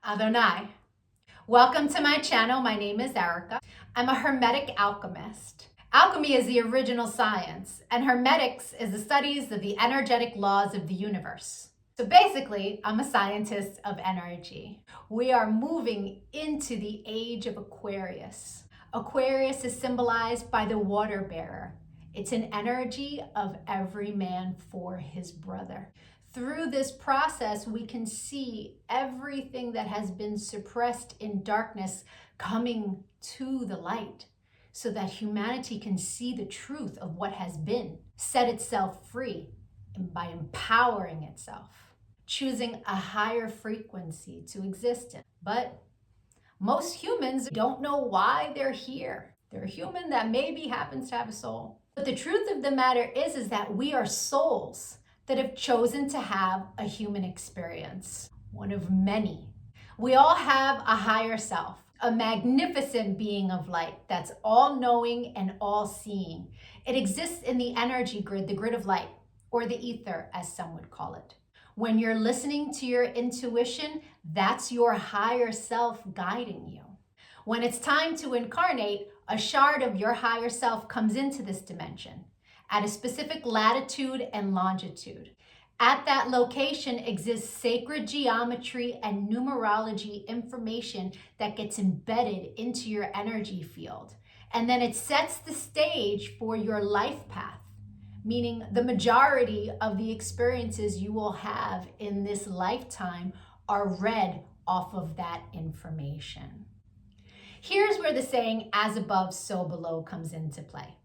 Adonai. Welcome to my channel. My name is Erica. I'm a Hermetic alchemist. Alchemy is the original science, and Hermetics is the studies of the energetic laws of the universe. So basically, I'm a scientist of energy. We are moving into the age of Aquarius. Aquarius is symbolized by the water bearer. It's an energy of every man for his brother. Through this process, we can see everything that has been suppressed in darkness coming to the light so that humanity can see the truth of what has been, set itself free, and by empowering itself, choosing a higher frequency to exist in. But most humans don't know why they're here. They're a human that maybe happens to have a soul. But the truth of the matter is that we are souls that have chosen to have a human experience, one of many. We all have a higher self, a magnificent being of light that's all-knowing and all-seeing. It exists in the energy grid, the grid of light, or the ether, as some would call it. When you're listening to your intuition, that's your higher self guiding you. When it's time to incarnate, a shard of your higher self comes into this dimension at a specific latitude and longitude. At that location exists sacred geometry and numerology information that gets embedded into your energy field. And then it sets the stage for your life path, meaning the majority of the experiences you will have in this lifetime are read off of that information. Here's where the saying, as above, so below, comes into play.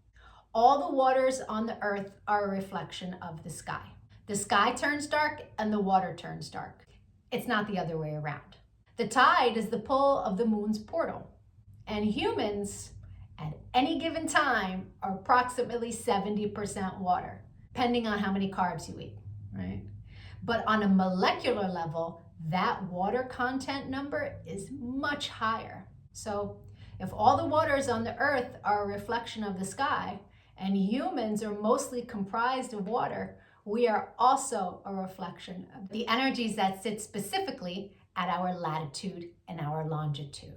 All the waters on the earth are a reflection of the sky. The sky turns dark and the water turns dark. It's not the other way around. The tide is the pull of the moon's portal. And humans, at any given time, are approximately 70% water, depending on how many carbs you eat, right? But on a molecular level, that water content number is much higher. So if all the waters on the earth are a reflection of the sky, and humans are mostly comprised of water, we are also a reflection of the energies that sit specifically at our latitude and our longitude.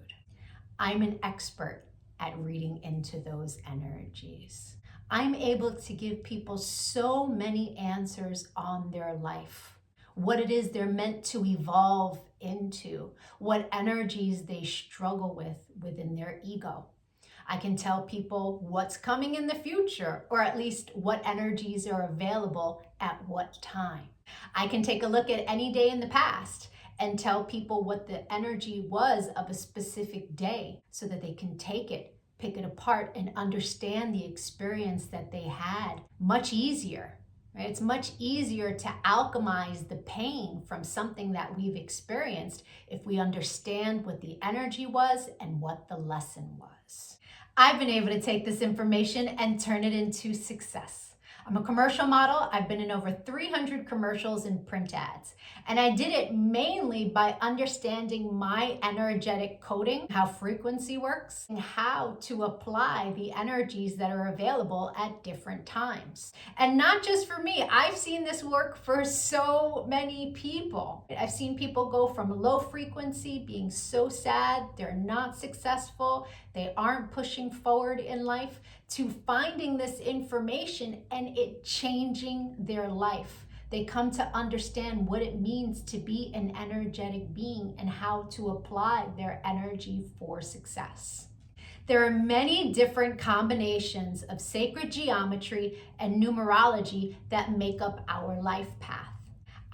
I'm an expert at reading into those energies. I'm able to give people so many answers on their life, what it is they're meant to evolve into, what energies they struggle with within their ego. I can tell people what's coming in the future, or at least what energies are available at what time. I can take a look at any day in the past and tell people what the energy was of a specific day so that they can take it, pick it apart, and understand the experience that they had much easier. Right? It's much easier to alchemize the pain from something that we've experienced if we understand what the energy was and what the lesson was. I've been able to take this information and turn it into success. I'm a commercial model. I've been in over 300 commercials and print ads. And I did it mainly by understanding my energetic coding, how frequency works, and how to apply the energies that are available at different times. And not just for me, I've seen this work for so many people. I've seen people go from low frequency, being so sad, they're not successful, they aren't pushing forward in life, to finding this information and it changing their life. They come to understand what it means to be an energetic being and how to apply their energy for success. There are many different combinations of sacred geometry and numerology that make up our life path.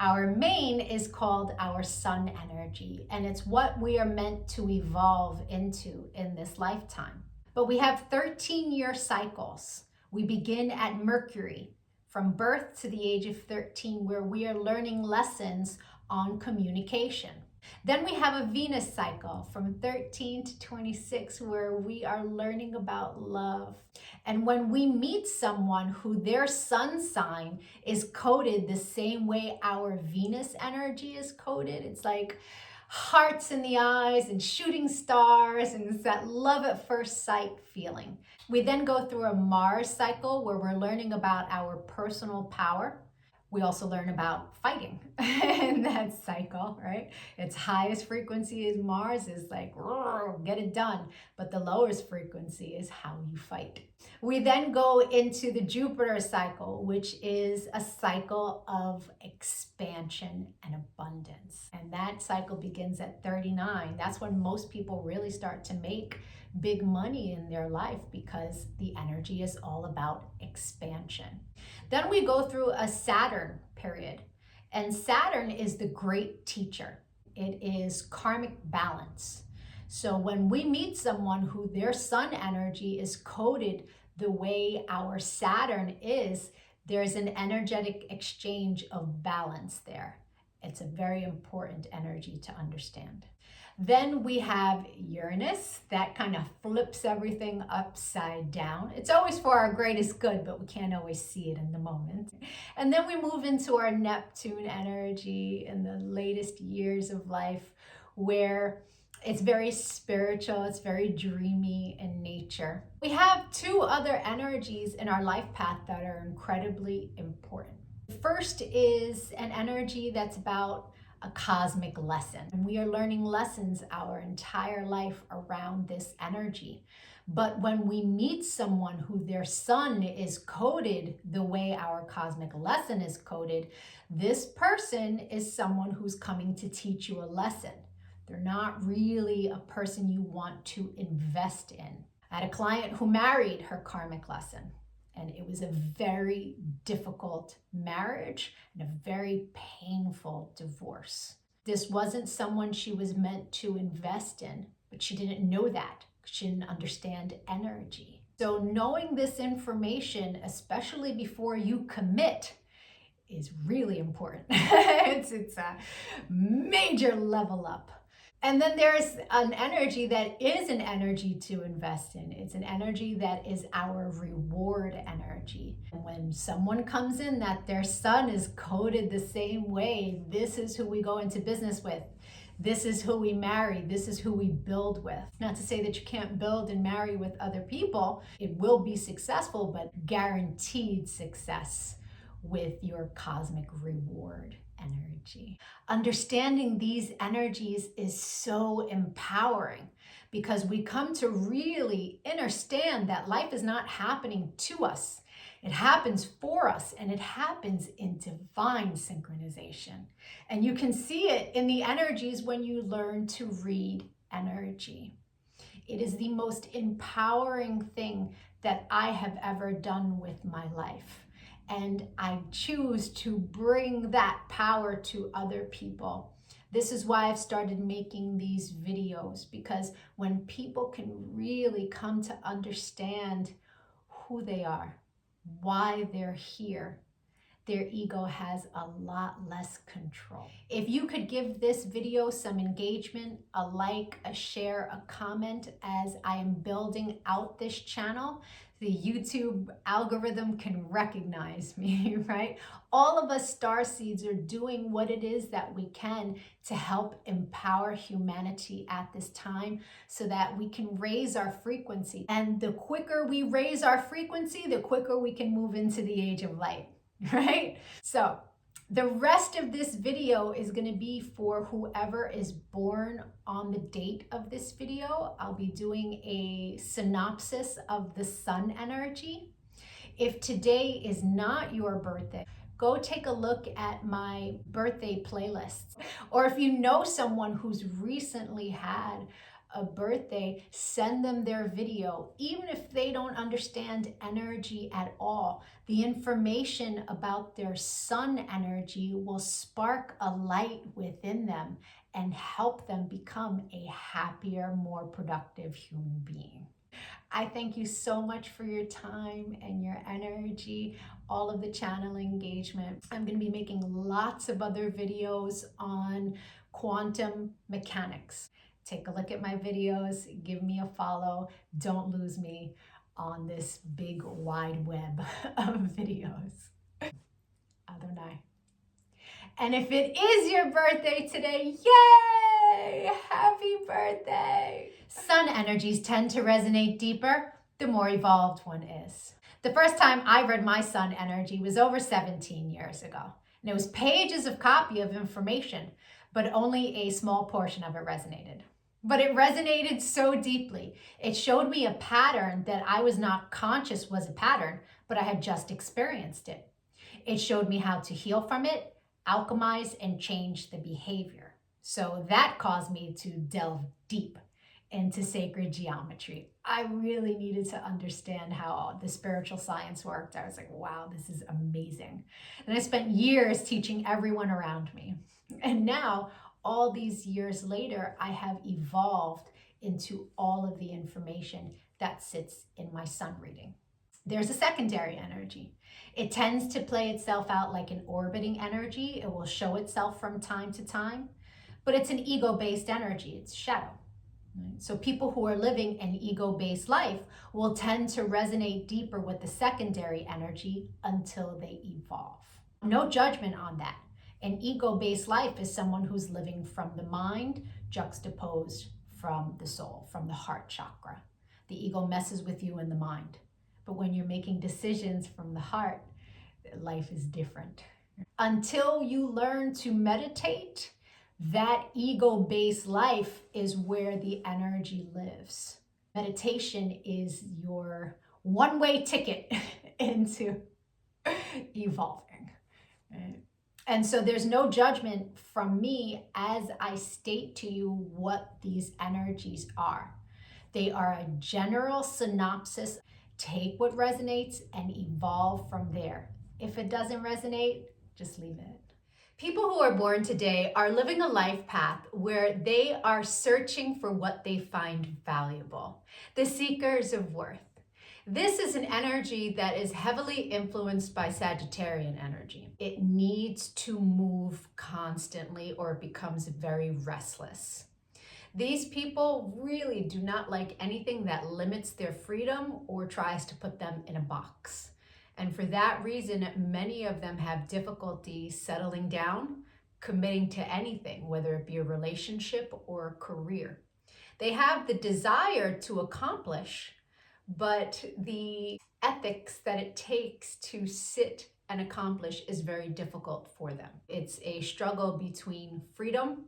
Our main is called our sun energy, and it's what we are meant to evolve into in this lifetime. But we have 13-year cycles. We begin at Mercury, from birth to the age of 13, where we are learning lessons on communication. Then we have a Venus cycle from 13 to 26, where we are learning about love. And when we meet someone who their sun sign is coded the same way our Venus energy is coded, it's like hearts in the eyes and shooting stars, and it's that love at first sight feeling. We then go through a Mars cycle where we're learning about our personal power. We also learn about fighting in that cycle, right? Its highest frequency is Mars, is like, get it done. But the lowest frequency is how you fight. We then go into the Jupiter cycle, which is a cycle of expansion and abundance. And that cycle begins at 39. That's when most people really start to make big money in their life, because the energy is all about expansion. Then we go through a Saturn period, and Saturn is the great teacher. It is karmic balance. So when we meet someone who their sun energy is coded the way our Saturn is, there's an energetic exchange of balance there. It's a very important energy to understand. Then we have Uranus, that kind of flips everything upside down. It's always for our greatest good, but we can't always see it in the moment. And then we move into our Neptune energy in the latest years of life, where it's very spiritual, it's very dreamy in nature. We have two other energies in our life path that are incredibly important. First is an energy that's about a cosmic lesson. And we are learning lessons our entire life around this energy. But when we meet someone who their sun is coded the way our cosmic lesson is coded, this person is someone who's coming to teach you a lesson. They're not really a person you want to invest in. I had a client who married her karmic lesson, and it was a very difficult marriage and a very painful divorce. This wasn't someone she was meant to invest in, but she didn't know that. She didn't understand energy. So knowing this information, especially before you commit, is really important. It's a major level up. And then there's an energy that is an energy to invest in. It's an energy that is our reward energy. And when someone comes in that their sun is coded the same way, this is who we go into business with. This is who we marry. This is who we build with. Not to say that you can't build and marry with other people. It will be successful, but guaranteed success with your cosmic reward energy. Understanding these energies is so empowering, because we come to really understand that life is not happening to us. It happens for us, and it happens in divine synchronization. And you can see it in the energies when you learn to read energy. It is the most empowering thing that I have ever done with my life. And I choose to bring that power to other people. This is why I've started making these videos, because when people can really come to understand who they are, why they're here, their ego has a lot less control. If you could give this video some engagement, a like, a share, a comment, as I am building out this channel, the YouTube algorithm can recognize me, right? All of us starseeds are doing what it is that we can to help empower humanity at this time, so that we can raise our frequency. And the quicker we raise our frequency, the quicker we can move into the age of light, right? So the rest of this video is going to be for whoever is born on the date of this video. I'll be doing a synopsis of the sun energy. If today is not your birthday, go take a look at my birthday playlists. Or if you know someone who's recently had a birthday, send them their video. Even if they don't understand energy at all, the information about their sun energy will spark a light within them and help them become a happier, more productive human being. I thank you so much for your time and your energy, all of the channel engagement. I'm going to be making lots of other videos on quantum mechanics. Take a look at my videos, give me a follow. Don't lose me on this big wide web of videos. Adonai. And if it is your birthday today, yay! Happy birthday! Sun energies tend to resonate deeper the more evolved one is. The first time I read my sun energy was over 17 years ago. And it was pages of copy of information, but only a small portion of it resonated. But it resonated so deeply. It showed me a pattern that I was not conscious was a pattern, but I had just experienced it. It showed me how to heal from it, alchemize, and change the behavior. So that caused me to delve deep into sacred geometry. I really needed to understand how the spiritual science worked. I was like, wow, this is amazing. And I spent years teaching everyone around me. And now, all these years later, I have evolved into all of the information that sits in my sun reading. There's a secondary energy. It tends to play itself out like an orbiting energy. It will show itself from time to time, but it's an ego-based energy. It's shadow. Right? So people who are living an ego-based life will tend to resonate deeper with the secondary energy until they evolve. No judgment on that. An ego-based life is someone who's living from the mind juxtaposed from the soul, from the heart chakra. The ego messes with you in the mind. But when you're making decisions from the heart, life is different. Until you learn to meditate, that ego-based life is where the energy lives. Meditation is your one-way ticket into evolving. Right? And so there's no judgment from me as I state to you what these energies are. They are a general synopsis. Take what resonates and evolve from there. If it doesn't resonate, just leave it. People who are born today are living a life path where they are searching for what they find valuable. The seekers of worth. This is an energy that is heavily influenced by Sagittarian energy. It needs to move constantly or it becomes very restless. These people really do not like anything that limits their freedom or tries to put them in a box. And for that reason, many of them have difficulty settling down, committing to anything, whether it be a relationship or a career. They have the desire to accomplish, but the ethics that it takes to sit and accomplish is very difficult for them. It's a struggle between freedom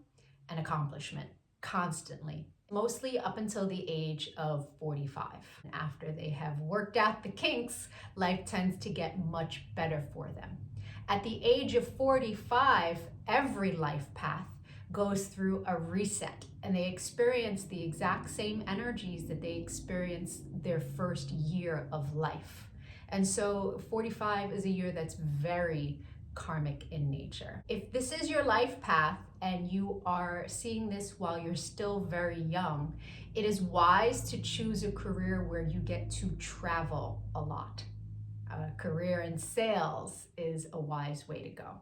and accomplishment. Constantly, mostly up until the age of 45. After they have worked out the kinks, life tends to get much better for them. At the age of 45, every life path goes through a reset and they experience the exact same energies that they experienced their first year of life. And so 45 is a year that's very karmic in nature. If this is your life path and you are seeing this while you're still very young, it is wise to choose a career where you get to travel a lot. A career in sales is a wise way to go.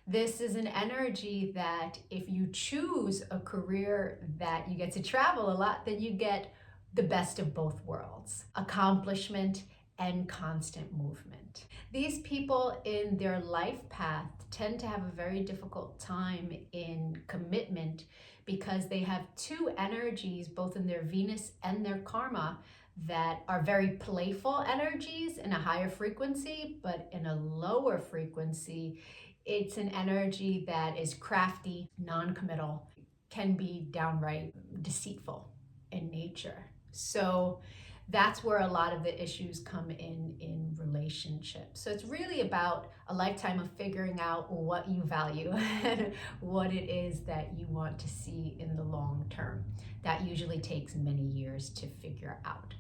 This is an energy that if you choose a career that you get to travel a lot, then you get the best of both worlds, accomplishment and constant movement. These people in their life path tend to have a very difficult time in commitment because they have two energies, both in their Venus and their karma, that are very playful energies in a higher frequency, but in a lower frequency, it's an energy that is crafty, non-committal, can be downright deceitful in nature. So that's where a lot of the issues come in relationships. So it's really about a lifetime of figuring out what you value and what it is that you want to see in the long term. That usually takes many years to figure out.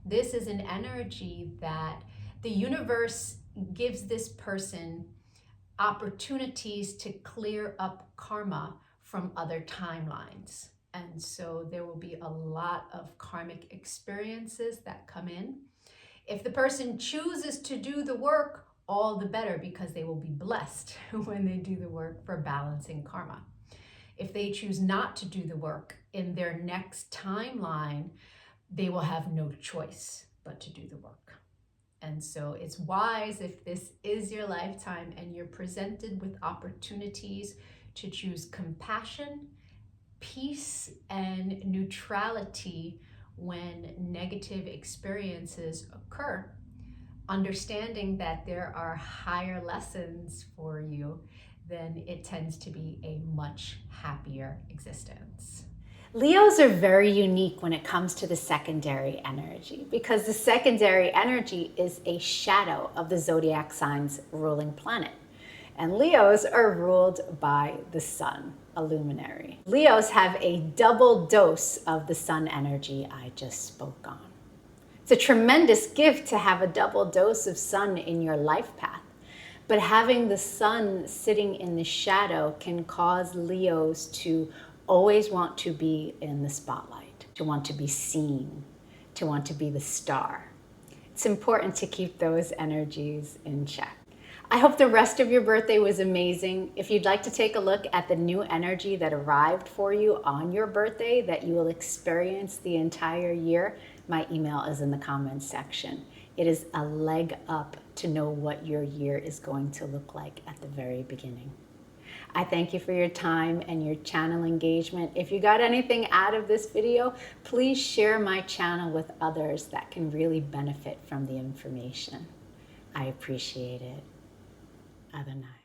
This is an energy that the universe gives this person opportunities to clear up karma from other timelines. And so there will be a lot of karmic experiences that come in. If the person chooses to do the work, all the better, because they will be blessed when they do the work for balancing karma. If they choose not to do the work in their next timeline, they will have no choice but to do the work. And so it's wise, if this is your lifetime and you're presented with opportunities, to choose compassion, peace, and neutrality when negative experiences occur. understanding that there are higher lessons for you, then it tends to be a much happier existence. Leos are very unique when it comes to the secondary energy, because the secondary energy is a shadow of the zodiac sign's ruling planet. And Leos are ruled by the sun, a luminary. Leos have a double dose of the sun energy I just spoke on. It's a tremendous gift to have a double dose of sun in your life path. But having the sun sitting in the shadow can cause Leos to always want to be in the spotlight, to want to be seen, to want to be the star. It's important to keep those energies in check. I hope the rest of your birthday was amazing. If you'd like to take a look at the new energy that arrived for you on your birthday that you will experience the entire year, my email is in the comments section. It is a leg up to know what your year is going to look like at the very beginning. I thank you for your time and your channel engagement. If you got anything out of this video, please share my channel with others that can really benefit from the information. I appreciate it. Adonai.